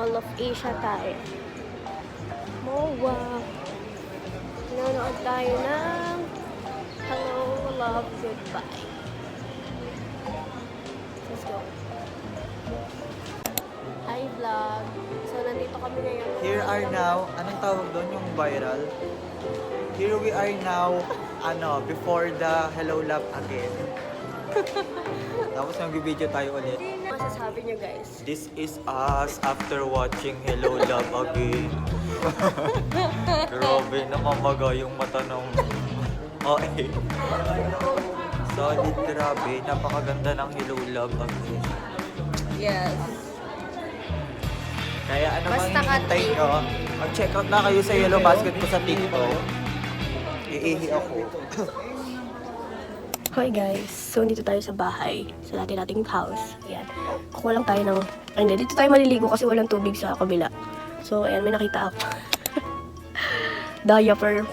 Mall of Asia tayo. MOA. Nanonood tayo ng Hello, Love, Goodbye. Let's go. Hi vlog. So nandito kami ngayon. Here are now, anong tawag doon yung viral? Here we are now, before the Hello Love Again. Tapos nag-video tayo ulit. Masasabi nyo guys. This is us after watching Hello Love Again. Grabe, namamaga yung mata ng OA. Solid, grabe. Napakaganda ng Hello Love Again. Yes. Kaya ano mang Basta hinihintay ka-take. nyo, mag-check out na kayo sa Yellow Basket ko sa TikTok. Iihi ako. Hi guys, so dito tayo sa bahay, sa dati nating house. Ayan, kukuha lang tayo ng, hindi, dito tayo maliligo kasi walang tubig sa kabila. So ayan, may nakita ako. Diaper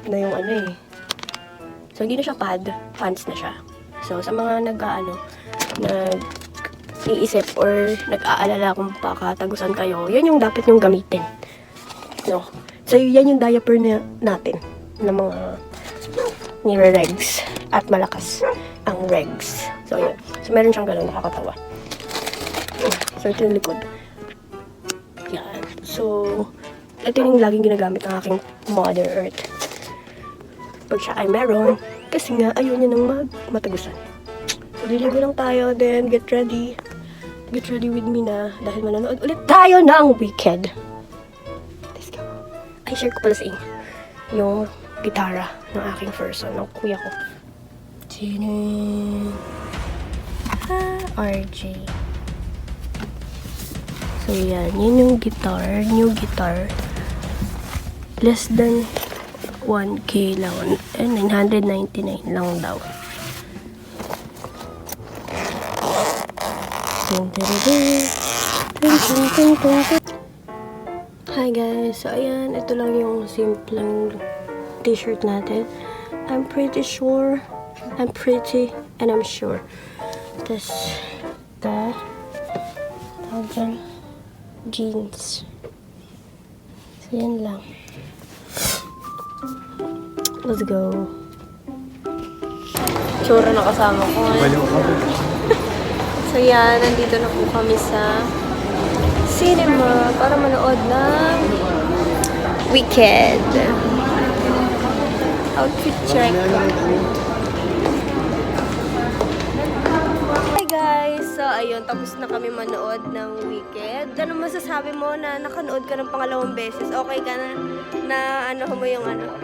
na yung ano eh. So hindi na siya pad, pants na siya. So sa mga nag-iisip or nag-aalala kung pakatagusan kayo, yan yung dapat yung gamitin. No? So yan yung diaper na natin, na mga nire-regs at malakas ang regs. So, yun. So, meron siyang gano'n nakakatawa. So, ito yung likod. Yan. So, ito yung laging ginagamit ng aking Mother Earth. Pag siya ay meron, kasi nga, ayaw niya nang matagusan. So, liligo lang tayo, then get ready. Get ready with me na dahil manonood ulit tayo ng Wicked. Let's go. Ay, share ko pala sa inyo yung gitara ng aking person, ng kuya ko. RJ. So, yan. Yan yung guitar. New guitar. Less than 1K lang. 999 lang daw. Hi guys. So, ayan. Ito lang yung simpleng t-shirt natin. I'm pretty sure. I'm pretty and I'm sure. Tapos, tawag dyan, jeans. So, yan lang. Let's go. Tsura na kasama ko. So, yan. Nandito na po kami sa cinema para manood ng Wicked. Outfit check. Hi guys! So ayun, tapos na kami manood ng Wicked. Ano masasabi mo na nakanood ka ng pangalawang beses? Okay ka na ano mo yung ano?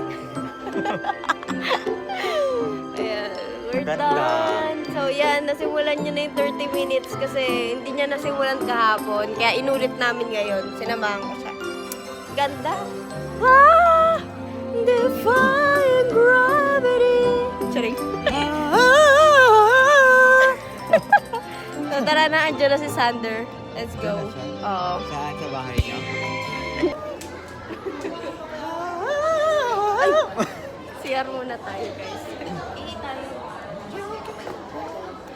Ayan, we're done. So yan, nasimulan niya na yung 30 minutes kasi hindi niya nasimulan kahapon. Kaya inulit namin ngayon. Sinamahan ko siya. Ganda! Ah! Defying gravity. Charing. So tara na, andyan na si Sander. Let's go. Oo. Saan sa bahay niyo? Ay! CR muna tayo, guys.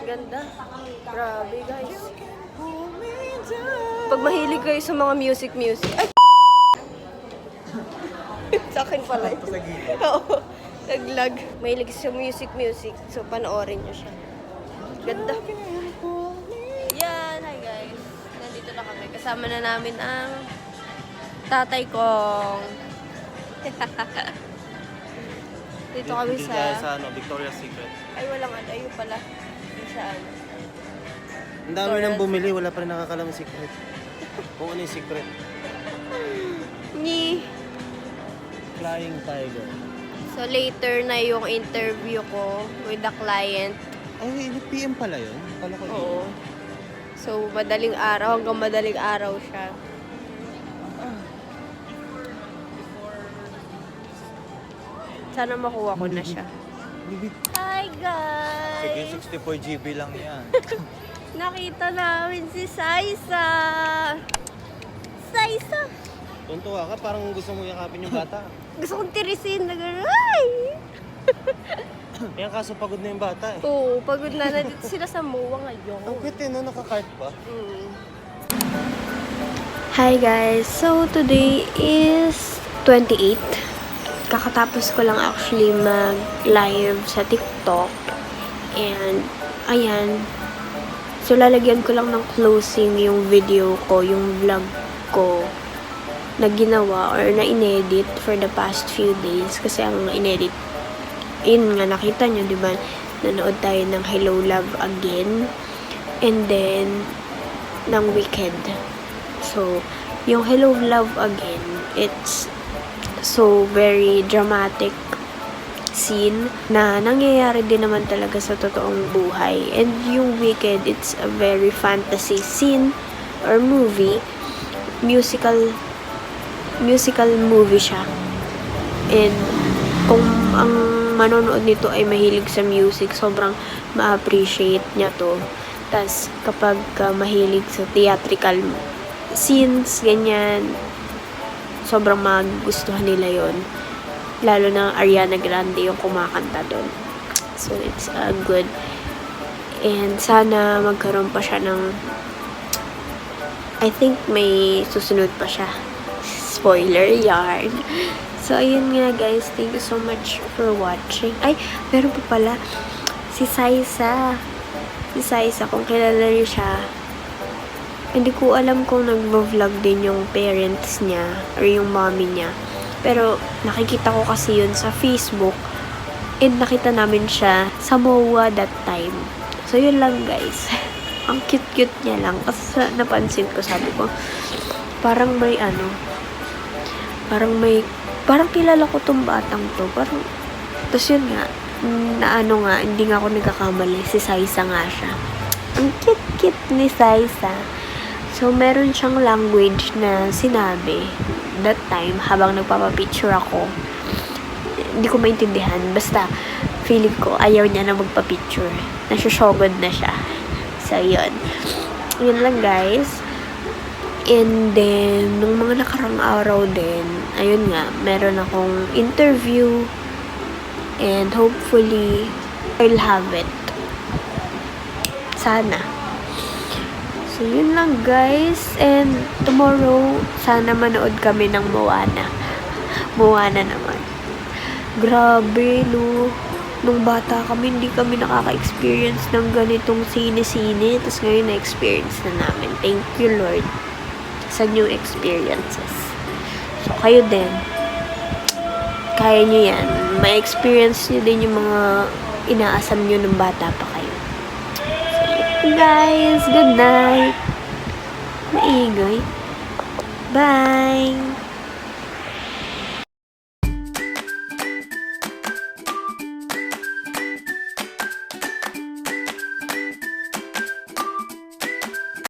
Ganda. Grabe, guys. Pag mahilig kayo sa mga music. Ay! Sa akin pala. Oo. Naglag. Mahilig sa music. So, panoorin nyo siya. Ganda. Yan. Hi, guys. Nandito na kami. Kasama na namin ang tatay kong. Dito kami sa Victoria's Secret. Ay, walang ano. Ayun pala. Yung sa ano. Ang dami nang bumili, wala pa rin nakakalang secret. Kung ano yung secret? Ni. Flying Tiger. So, later na yung interview ko with the client. Ay, PM pala yun? Kala ko yun. Oo. So, madaling araw, hanggang madaling araw siya. Sana makuha ko na siya. Hi, guys! Sige, 64 GB lang yan. Nakita namin si Saisa! Saisa! Tuntua ka, parang gusto mo yakapin yung bata. Gusto kong tirisin na gano'n. Ay! Kaya kaso pagod na yung bata eh. Oo, pagod na. Nandito sila sa MOA ngayon. Ang cute eh, no? Nakakart pa. Mm. Hi guys! So today is 28. Kakatapos ko lang actually mag-live sa TikTok. And ayan. So lalagyan ko lang ng closing yung video ko, yung vlog ko na ginawa or na inedit for the past few days. Kasi ang inedit, yun nga nakita nyo, di ba? Nanood tayo ng Hello Love Again. And then, ng Wicked. So, yung Hello Love Again, it's so very dramatic scene na nangyayari din naman talaga sa totoong buhay. And yung Wicked, it's a very fantasy scene or movie. Musical movie siya. And kung ang manonood nito ay mahilig sa music, sobrang ma-appreciate niya to. Tas kapag mahilig sa theatrical scenes, ganyan, sobrang magustuhan nila yon. Lalo na Ariana Grande yung kumakanta doon. So, it's good. And sana magkaroon pa siya ng, I think may susunod pa siya. Spoiler yarn. So, ayun nga guys. Thank you so much for watching. Ay, meron pa pala. Si Saisa, kung kilala niyo siya, hindi ko alam kung nag-vlog din yung parents niya or yung mommy niya. Pero nakikita ko kasi yun sa Facebook and nakita namin siya sa MOA that time. So yun lang guys. Ang cute-cute niya lang. Kasi napansin ko, sabi ko, parang kilala ko tong batang to. Tapos yun nga, hindi nga ako nagkakamali. Si Saisa nga siya. Ang cute-cute ni Saisa. So, meron siyang language na sinabi that time habang nagpapapicture ako. Hindi ko maintindihan. Basta, feeling ko ayaw niya na magpapicture. Nasyosogod na siya. So, yun. Yun lang, guys. And then, nung mga nakarang araw din, ayun nga, meron akong interview. And hopefully, I'll have it. Sana. So, yun lang guys. And tomorrow, sana manood kami ng Moana. Moana naman. Grabe, no. Nung bata kami, hindi kami nakaka-experience ng ganitong sine-sine. Tapos ngayon, na-experience na namin. Thank you, Lord, sa new experiences. So, kayo din. Kaya nyo yan. May experience nyo din yung mga inaasam nyo nung bata pa kayo. So, guys, good night. Maingay. Bye!